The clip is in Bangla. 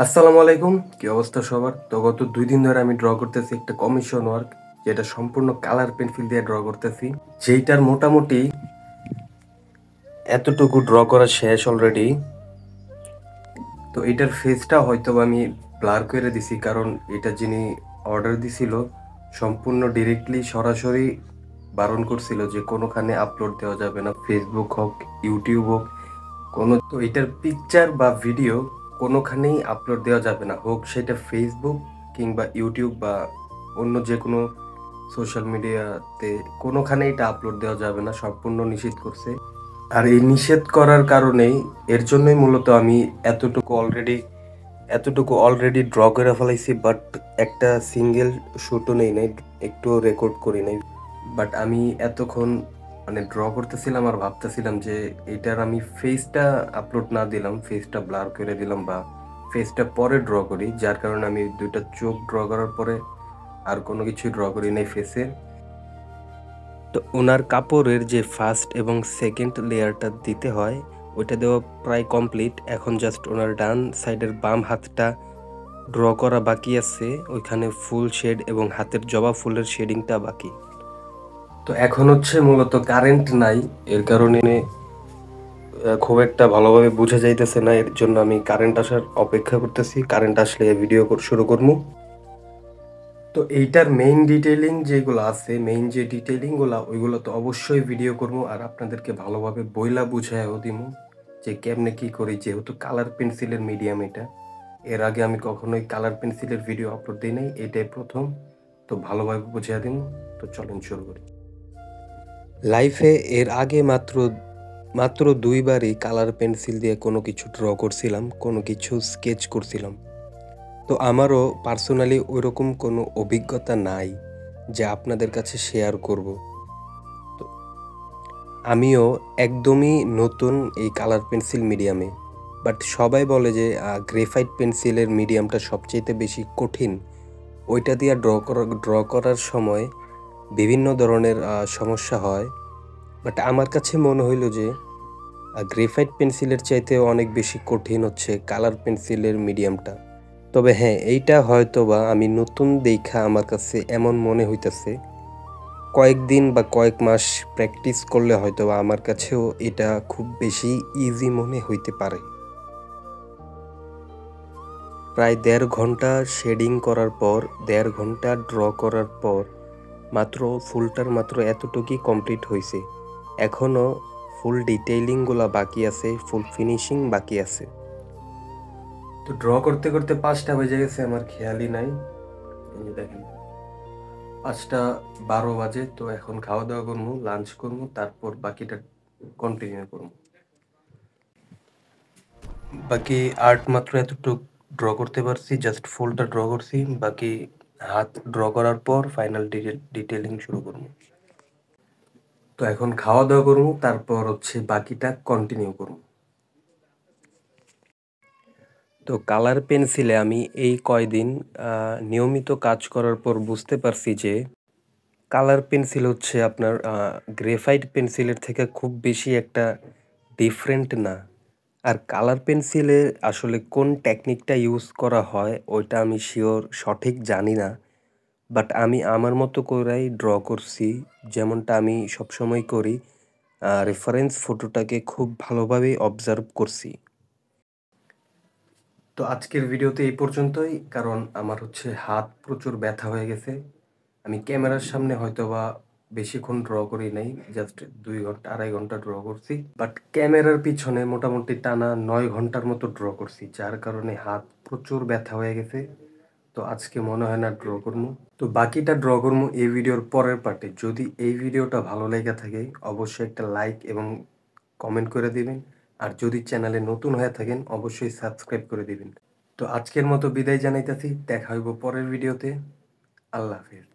আসসালামু আলাইকুম, কি অবস্থা সবার? তো গত 2 দিন ধরে আমি ড্র করতেছি একটা কমিশন ওয়ার্ক, যেটা সম্পূর্ণ কালার পেন্সিল দিয়ে ড্র করতেছি, যেইটার মোটামুটি এতটুকু ড্র করা শেষ অলরেডি। তো এটার ফেসটা হয়তো আমি ব্লার করে দিছি, কারণ এটা যিনি অর্ডার দিছিল সম্পূর্ণ ডিরেক্টলি সরাসরি বারণ করছিল যে কোনোখানে আপলোড দেওয়া যাবে না, ফেসবুক হোক ইউটিউব হোক কোনো। তো এটার পিকচার বা ভিডিও কোনোখানেই আপলোড দেওয়া যাবে না, হোক সেটা ফেসবুক কিংবা ইউটিউব বা অন্য যে কোনো সোশ্যাল মিডিয়াতে কোনোখানে এটা আপলোড দেওয়া যাবে না, সম্পূর্ণ নিষিদ্ধ করছে। আর এই নিষেধ করার কারণেই, এর জন্যই মূলত আমি এতটুকু অলরেডি ড্র করে ফেলাইছি, বাট একটা সিঙ্গেল শুটও নেই নাই, একটুও রেকর্ড করি নাই। বাট আমি এতক্ষণ মানে ড্র করতেছিলাম আর ভাবতেছিলাম যে এটার আমি ফেসটা আপলোড না দিলাম, ফেসটা ব্লার করে দিলাম বা ফেসটা পরে ড্র করি, যার কারণে আমি দুইটা চোখ ড্র করার পরে আর কোনো কিছুই ড্র করি নাই ফেসে। তো ওনার কাপড়ের যে ফার্স্ট এবং সেকেন্ড লেয়ারটা দিতে হয় ওইটা দেওয়া প্রায় কমপ্লিট। এখন জাস্ট ওনার ডান সাইডের বাম হাতটা ড্র করা বাকি আছে, ওইখানে ফুল শেড এবং হাতের জবা ফুলের শেডিংটা বাকি। তো এখন হচ্ছে মূলত কারেন্ট নাই, এর কারণে খুব একটা ভালোভাবে বোঝা যাইতেছে না, এর জন্য আমি কারেন্ট আসার অপেক্ষা করতেছি। কারেন্ট আসলে ভিডিও শুরু করবো। তো এইটার মেইন ডিটেইলিং যেগুলো আছে, মেইন যে ডিটেইলিংগুলো ওইগুলো তো অবশ্যই ভিডিও করবো আর আপনাদেরকে ভালোভাবে বইলা বুঝায়ও দিমু যে কেমনে কি করি, যেহেতু কালার পেন্সিলের মিডিয়াম এটা। এর আগে আমি কখনোই কালার পেন্সিলের ভিডিও আপলোড দিই নাই, এটাই প্রথম। তো ভালোভাবে বুঝিয়ে দিন। তো চলেন শুরু করি। লাইফে এর আগে মাত্র মাত্র 2বারই কালার পেন্সিল দিয়ে কোনো কিছু ড্র করছিলাম, কোনো কিছু স্কেচ করছিলাম। তো আমারও পার্সোনালি ওইরকম কোনো অভিজ্ঞতা নাই যে আপনাদের কাছে শেয়ার করব। তো আমিও একদমই নতুন এই কালার পেন্সিল মিডিয়ামে। বাট সবাই বলে যে গ্রেফাইট পেন্সিলের মিডিয়ামটা সবচেয়ে বেশি কঠিন, ওইটা দিয়ে ড্র করার সময় বিভিন্ন ধরনের সমস্যা হয়। বাট আমার কাছে মনে হইল যে গ্রেফাইট পেন্সিলের চাইতে অনেক বেশি কঠিন হচ্ছে কালার পেন্সিলের মিডিয়ামটা। তবে হ্যাঁ, এইটা হয়তোবা আমি নতুন দেইখা আমার কাছে এমন মনে হইতেছে, কয়েকদিন বা কয়েক মাস প্র্যাকটিস করলে হয়তোবা আমার কাছেও এটা খুব বেশি ইজি মনে হইতে পারে। প্রায় 1.5 ঘন্টা শেডিং করার পর, 1.5 ঘন্টা ড্র করার পর মাত্র এতটুকুই কমপ্লিট হয়েছে। এখনও ফুল ডিটেইলিংগুলো বাকি আছে, ফুল ফিনিশিং বাকি আছে। তো ড্র করতে করতে 5টা বেজে গেছে, আমার খেয়ালই নাই। এই যে দেখেন 5টা 12 বাজে। তো এখন খাওয়া দাওয়া করবো, লাঞ্চ করবো, তারপর বাকিটা কন্টিনিউ করবো। বাকি আর্ট মাত্র এতটুকু ড্র করতে পারছি, জাস্ট ফুলটা ড্র করছি। বাকি হাত ড্র করার পর ফাইনাল ডিটেইলিং শুরু করবো। তো এখন খাওয়া দাওয়া করবো, তারপর হচ্ছে বাকিটা কন্টিনিউ করবো। তো কালার পেন্সিলে আমি এই কয়দিন নিয়মিত কাজ করার পর বুঝতে পারছি যে কালার পেন্সিল হচ্ছে আপনার গ্রেফাইট পেন্সিলের থেকে খুব বেশি একটা ডিফারেন্ট না। আর কালার পেন্সিলে আসলে কোন টেকনিকটা ইউজ করা হয় ওইটা আমি শিওর সঠিক জানি না। বাট আমি আমার মতো করেই ড্র করছি, যেমনটা আমি সবসময় করি। রেফারেন্স ফটোটাকে খুব ভালোভাবে অবজার্ভ করছি। তো আজকের ভিডিওতে এই পর্যন্তই, কারণ আমার হচ্ছে হাত প্রচুর ব্যথা হয়ে গেছে। আমি ক্যামেরার সামনে হয়তোবা বেশিক্ষণ ড্র করি নাই, জাস্ট 2 ঘন্টা 2.5 ঘন্টা ড্র করছি। বাট ক্যামেরার পিছনে মোটামুটি টানা 9 ঘন্টার মতো ড্র করছি, যার কারণে হাত প্রচুর ব্যথা হয়ে গেছে। তো আজকে মনে হয় না ড্র করবো। তো বাকিটা ড্র করবো এই ভিডিওর পরের পার্টে। যদি এই ভিডিওটা ভালো লেগে থাকে অবশ্যই একটা লাইক এবং কমেন্ট করে দিবেন। আর যদি চ্যানেলে নতুন হয়ে থাকেন অবশ্যই সাবস্ক্রাইব করে দিবেন। তো আজকের মতো বিদায় জানাইতেছি, দেখা হইব পরের ভিডিওতে। আল্লাহ হাফেজ।